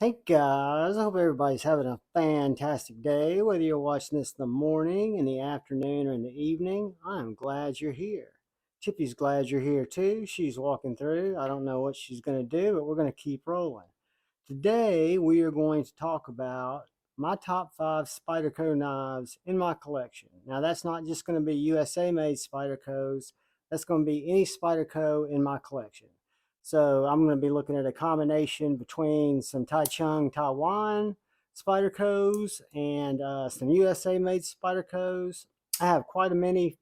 Hey guys, I hope everybody's having a fantastic day. Whether you're watching this in the morning, in the afternoon, or in the evening, I'm glad you're here. Chippy's glad you're here too. She's walking through. I don't know what she's going to do, but we're going to keep rolling. Today, we are going to talk about my top 5 Spyderco knives in my collection. Now, that's not just going to be USA made Spydercos, that's going to be any Spyderco in my collection. So I'm going to be looking at a combination between some Taichung Taiwan Spydercos and some USA made Spydercos. I have quite many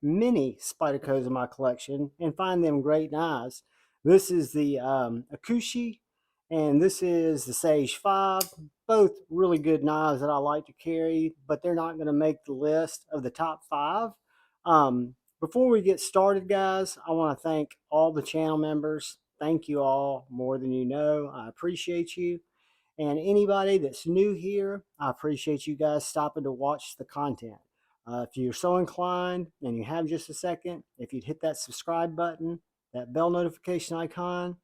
Spydercos in my collection and find them great knives. This is the Akushi and this is the Sage 5. Both really good knives that I like to carry, but they're not going to make the list of the top 5. Before we get started, guys, I want to thank all the channel members. Thank you all more than you know. I appreciate you. And anybody that's new here, I appreciate you guys stopping to watch the content. If you're so inclined and you have just a second, if you'd hit that subscribe button, that bell notification icon,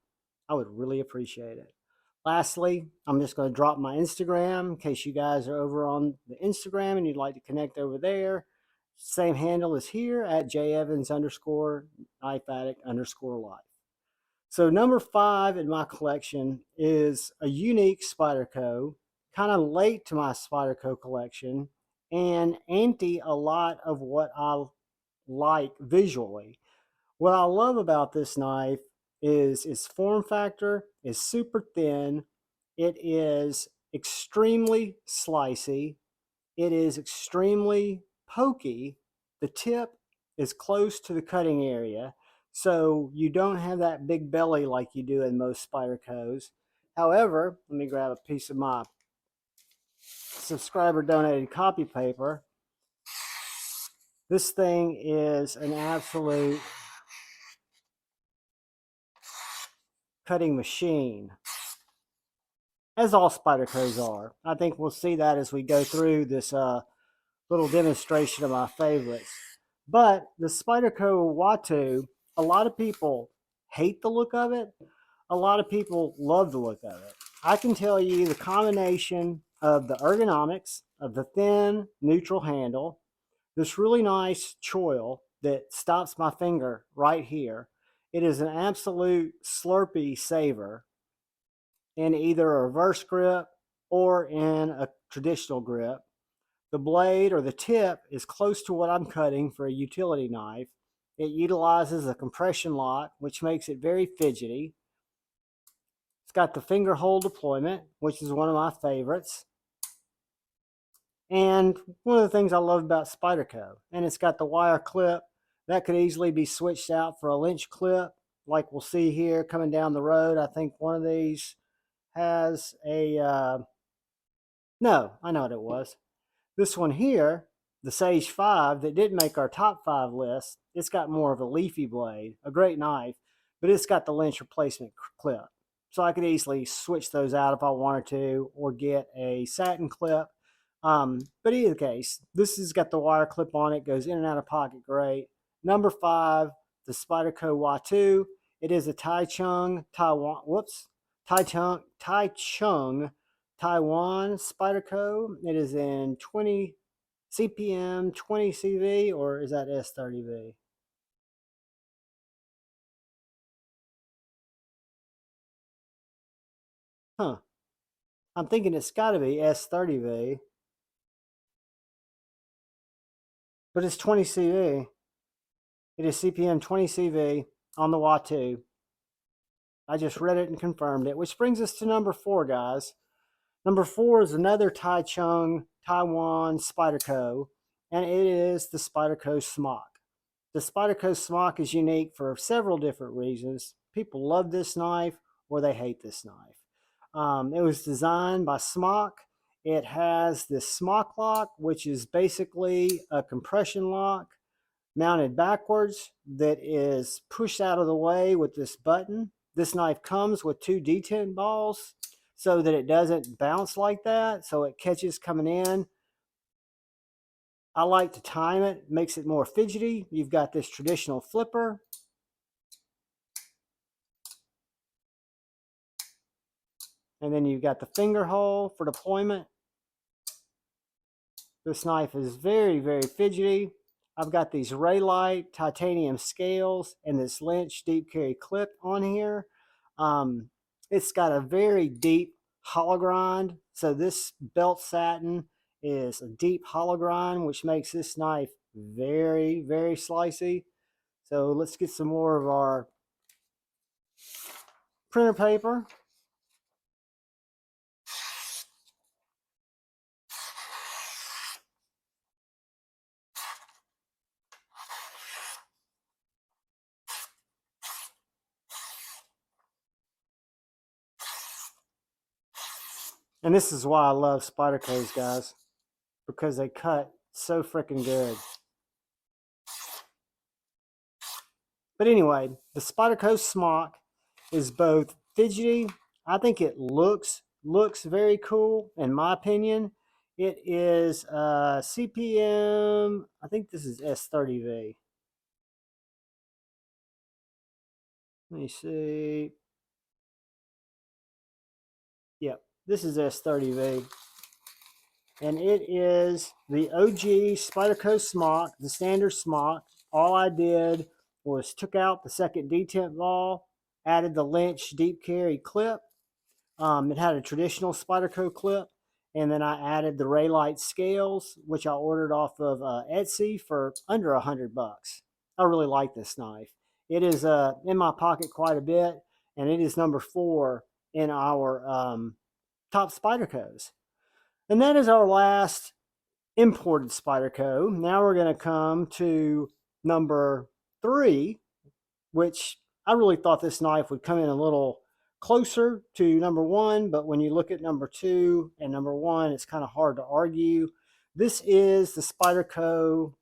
I would really appreciate it. Lastly, I'm just going to drop my Instagram in case you guys are over on the Instagram and you'd like to connect over there. Same handle as here at jevans underscore knife addict underscore life. So number 5 in my collection is a unique Spyderco, kind of late to my Spyderco collection, and anti a lot of what I like visually. What I love about this knife is its form factor is super thin. It is extremely slicey. It is extremely pokey. The tip is close to the cutting area, so you don't have that big belly like you do in most Spydercos. However, let me grab a piece of my subscriber donated copy paper. This thing is an absolute cutting machine, as all Spydercos are. I think we'll see that as we go through this little demonstration of my favorites. But the Spyderco Watu, a lot of people hate the look of it. A lot of people love the look of it. I can tell you the combination of the ergonomics of the thin neutral handle, this really nice choil that stops my finger right here. It is an absolute Slurpee saver in either a reverse grip or in a traditional grip. The blade or the tip is close to what I'm cutting for a utility knife. It utilizes a compression lock, which makes it very fidgety. It's got the finger hole deployment, which is one of my favorites. And one of the things I love about Spyderco, and it's got the wire clip that could easily be switched out for a Lynch clip, like we'll see here coming down the road. I think one of these has a, no, I know what it was. This one here, the Sage 5, that didn't make our top 5 list, it's got more of a leafy blade, a great knife, but it's got the Lynch replacement clip. So I could easily switch those out if I wanted to, or get a satin clip. But either case, this has got the wire clip on it, goes in and out of pocket great. Number 5, the Spyderco Watu. It is a Taichung Taiwan Spyderco. It is in 20 CPM 20 CV, or is that S30V? Huh. I'm thinking it's got to be S30V, but it's 20 CV. It is CPM 20 CV on the Watu. I just read it and confirmed it, which brings us to number 4, guys. Number 4 is another Taichung Taiwan Spyderco, and it is the Spyderco Smock. The Spyderco Smock is unique for several different reasons. People love this knife or they hate this knife. It was designed by Smock. It has this Smock lock, which is basically a compression lock mounted backwards that is pushed out of the way with this button. This knife comes with 2 detent balls so that it doesn't bounce like that, so it catches coming in. I like to time it, makes it more fidgety. You've got this traditional flipper. And then you've got the finger hole for deployment. This knife is very, very fidgety. I've got these Raylite titanium scales and this Lynch deep carry clip on here. It's got a very deep hollow grind. So this belt satin is a deep hollow grind, which makes this knife very, very slicey. So let's get some more of our printer paper. And this is why I love Spyderco's, guys, because they cut so freaking good. But anyway, the Spyderco Smock is both fidgety. I think it looks very cool, in my opinion. It is CPM, I think this is S30V. Let me see. Yep, this is S30V. And it is the OG Spyderco Smock, the standard Smock. All I did was took out the second detent ball, added the Lynch deep carry clip. It had a traditional Spyderco clip, and then I added the Raylite scales, which I ordered off of Etsy for under $100. I really like this knife. It is in my pocket quite a bit, and it is number 4 in our top Spydercos. And that is our last imported Spyderco. Now we're going to come to number 3, which I really thought this knife would come in a little closer to number 1, but when you look at number 2 and number 1, it's kind of hard to argue. This is the Spyderco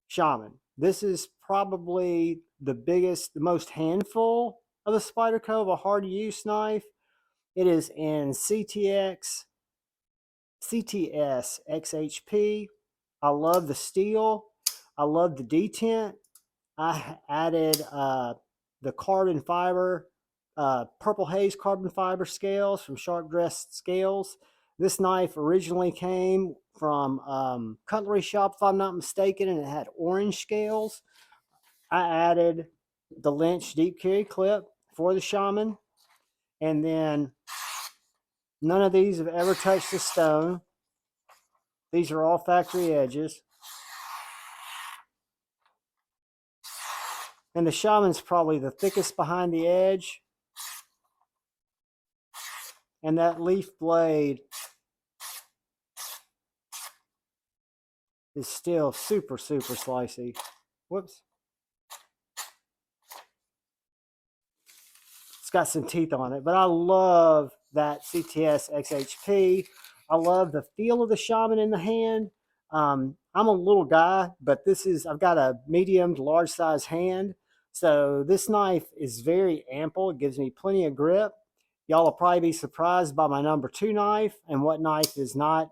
Shaman. This is probably the biggest, the most handful of the Spyderco of a hard use knife. It is in CTS XHP. I love the steel. I love the detent. I added the carbon fiber, purple haze carbon fiber scales from Sharp Dressed Scales. This knife originally came from Cutlery Shop, if I'm not mistaken, and it had orange scales. I added the Lynch deep carry clip for the Shaman, and then none of these have ever touched the stone. These are all factory edges. And the Shaman's probably the thickest behind the edge. And that leaf blade is still super, super slicey. Whoops. It's got some teeth on it, but I love that CTS XHP. I love the feel of the Shaman in the hand. I'm a little guy, but I've got a medium to large size hand. So this knife is very ample. It gives me plenty of grip. Y'all will probably be surprised by my number 2 knife and what knife is not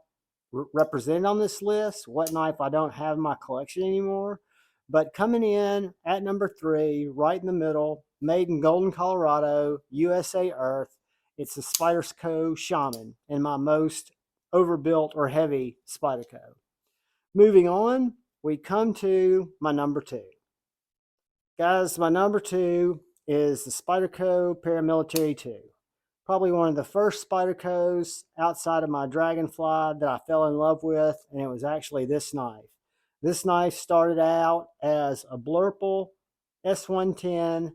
represented on this list, what knife I don't have in my collection anymore. But coming in at number 3, right in the middle, made in Golden, Colorado, USA Earth, it's the Spyderco Shaman, and my most overbuilt or heavy Spyderco. Moving on, we come to my number 2. Guys, my number 2 is the Spyderco Paramilitary 2. Probably one of the first Spydercos outside of my Dragonfly that I fell in love with, and it was actually this knife. This knife started out as a Blurple S110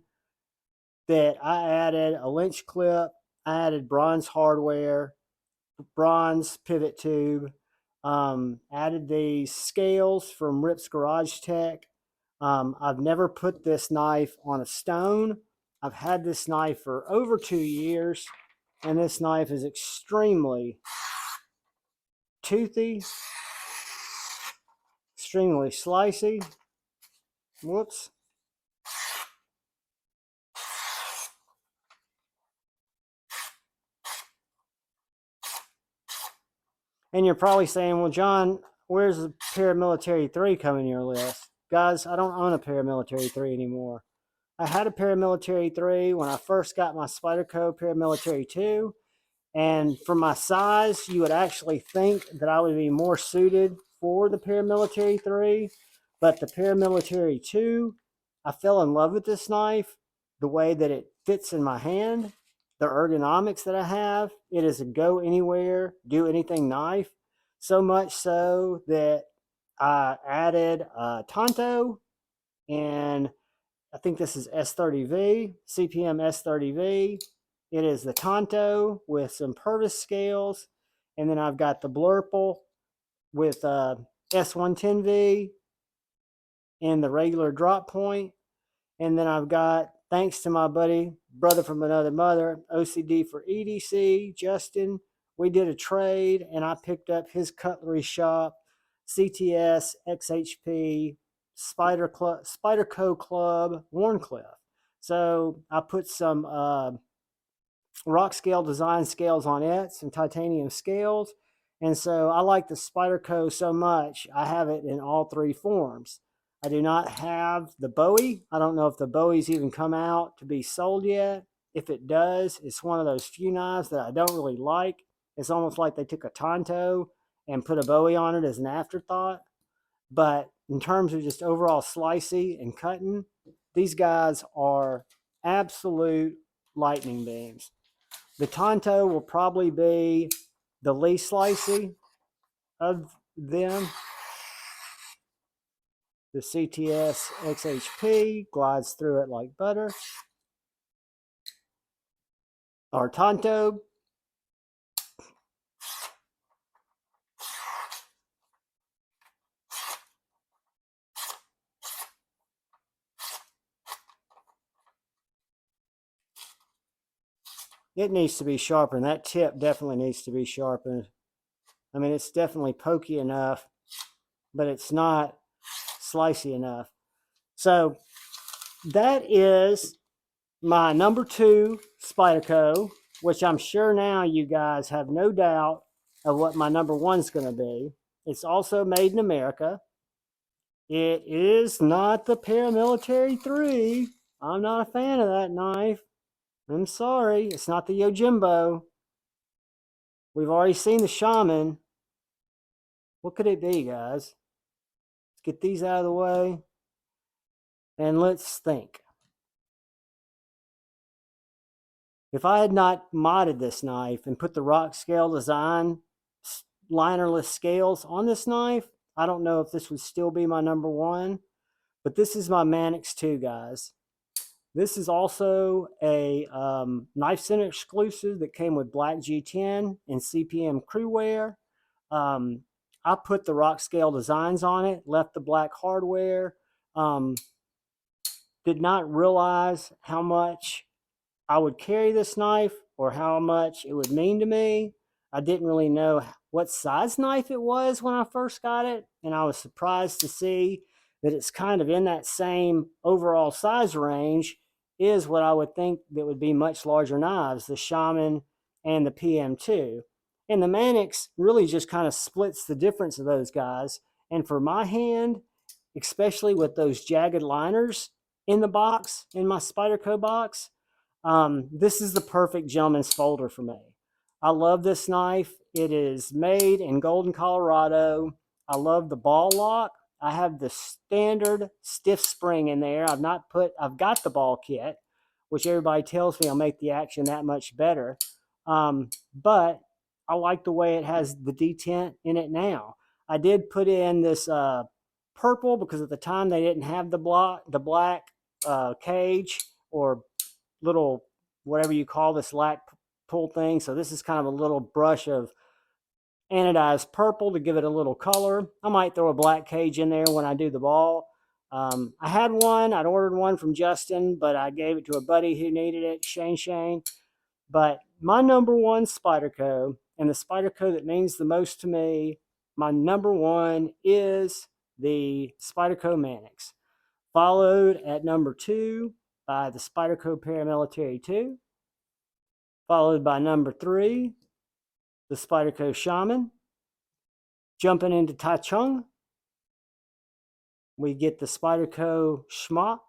that I added a Lynch clip, I added bronze hardware, bronze pivot tube, added these scales from Rip's Garage Tech. I've never put this knife on a stone. I've had this knife for over 2 years, and this knife is extremely toothy, extremely slicey. Whoops. And you're probably saying, well, John, where's the Paramilitary 3 come in your list? Guys, I don't own a Paramilitary 3 anymore. I had a Paramilitary 3 when I first got my Spyderco Paramilitary 2, And for my size, you would actually think that I would be more suited for the Paramilitary 3, but the Paramilitary 2, I fell in love with this knife, the way that it fits in my hand, the ergonomics that I have. It is a go anywhere, do anything knife, so much so that I added Tonto, and I think this is S30V, CPM S30V. It is the Tonto with some Purvis scales. And then I've got the Blurple with S110V and the regular drop point. And then I've got, thanks to my buddy, brother from another mother, OCD for EDC, Justin, we did a trade and I picked up his cutlery shop, CTS, XHP, Spyderco Club, Warncliffe. So I put some rock scale design scales on it, some titanium scales. And so I like the Spyderco so much, I have it in all three forms. I do not have the Bowie. I don't know if the Bowie's even come out to be sold yet. If it does, it's one of those few knives that I don't really like. It's almost like they took a Tonto and put a Bowie on it as an afterthought. But in terms of just overall slicey and cutting, these guys are absolute lightning beams. The Tonto will probably be the least slicey of them. The CTS XHP glides through it like butter. Our Tonto, it needs to be sharpened. That tip definitely needs to be sharpened. I mean, it's definitely pokey enough, but it's not slicey enough. So that is my number 2 Spyderco, which I'm sure now you guys have no doubt of what my number 1 is going to be. It's also made in America. It is not the Paramilitary 3. I'm not a fan of that knife. I'm sorry. It's not the Yojimbo. We've already seen the Shaman. What could it be, guys? Let's get these out of the way. And let's think. If I had not modded this knife and put the rock scale design linerless scales on this knife, I don't know if this would still be my number 1. But this is my Manix 2, guys. This is also a Knife Center exclusive that came with Black G10 and CPM Crewwear. I put the rock scale designs on it, left the black hardware. Did not realize how much I would carry this knife or how much it would mean to me. I didn't really know what size knife it was when I first got it, and I was surprised to see that it's kind of in that same overall size range is what I would think that would be much larger knives, the Shaman and the PM2. And the Manix really just kind of splits the difference of those guys. And for my hand, especially with those jagged liners in the box, in my Spyderco box, this is the perfect gentleman's folder for me. I love this knife. It is made in Golden, Colorado. I love the ball lock. I have the standard stiff spring in there. I've got the ball kit, which everybody tells me will make the action that much better. But I like the way it has the detent in it now. I did put in this purple because at the time they didn't have the black cage or little, whatever you call this lac pull thing. So this is kind of a little brush of anodized purple to give it a little color. I might throw a black cage in there when I do the ball. I had one, I'd ordered one from Justin, but I gave it to a buddy who needed it, Shane. But my number 1 Spyderco, and the Spyderco that means the most to me, my number 1 is the Spyderco Manix, followed at number 2 by the Spyderco Paramilitary 2, followed by number 3, the Spyderco Shaman. Jumping into Taichung, we get the Spyderco Smock,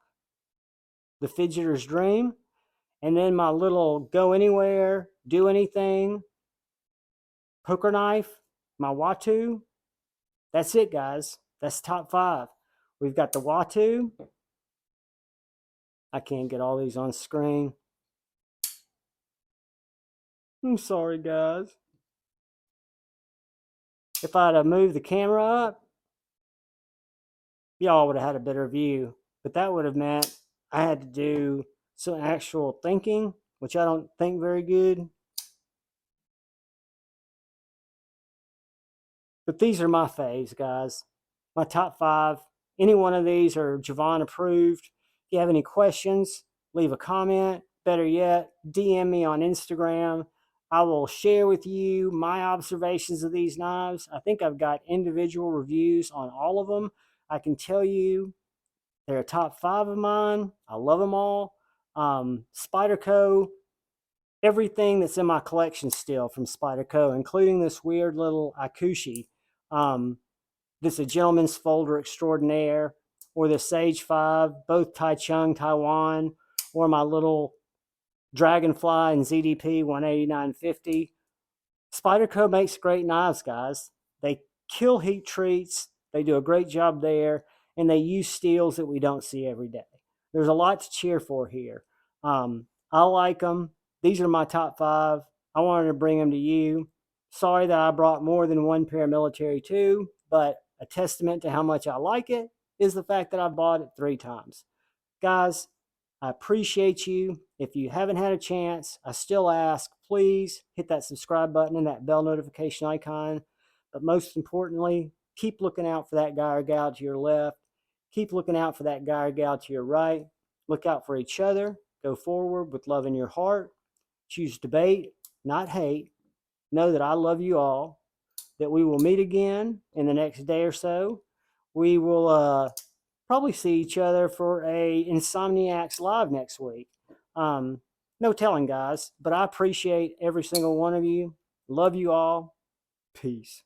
the Fidgeter's Dream, and then my little go anywhere, do anything poker knife, my Watu. That's it, guys. That's top 5. We've got the Watu. I can't get all these on screen. I'm sorry, guys. If I'd have moved the camera up, y'all would have had a better view. But that would have meant I had to do some actual thinking, which I don't think very good. But these are my faves, guys. My top 5. Any one of these are Javon approved. If you have any questions, leave a comment. Better yet, DM me on Instagram. I will share with you my observations of these knives. I think I've got individual reviews on all of them. I can tell you they're a top 5 of mine. I love them all. Spyderco, everything that's in my collection still from Spyderco, including this weird little Akushi. This is a gentleman's folder extraordinaire, or the Sage 5, both Taichung, Taiwan, or my little Dragonfly and ZDP 18950. Spyderco makes great knives, guys. They kill heat treats. They do a great job there, and they use steels that we don't see every day. There's a lot to cheer for here. I like them. These are my top 5. I wanted to bring them to you. Sorry that I brought more than one Paramilitary too, but a testament to how much I like it is the fact that I bought it 3 times. Guys, I appreciate you. If you haven't had a chance, I still ask, please hit that subscribe button and that bell notification icon. But most importantly, keep looking out for that guy or gal to your left. Keep looking out for that guy or gal to your right. Look out for each other. Go forward with love in your heart. Choose debate, not hate. Know that I love you all. That we will meet again in the next day or so. We will probably see each other for a Insomniacs Live next week. No telling, guys, but I appreciate every single one of you. Love you all. Peace.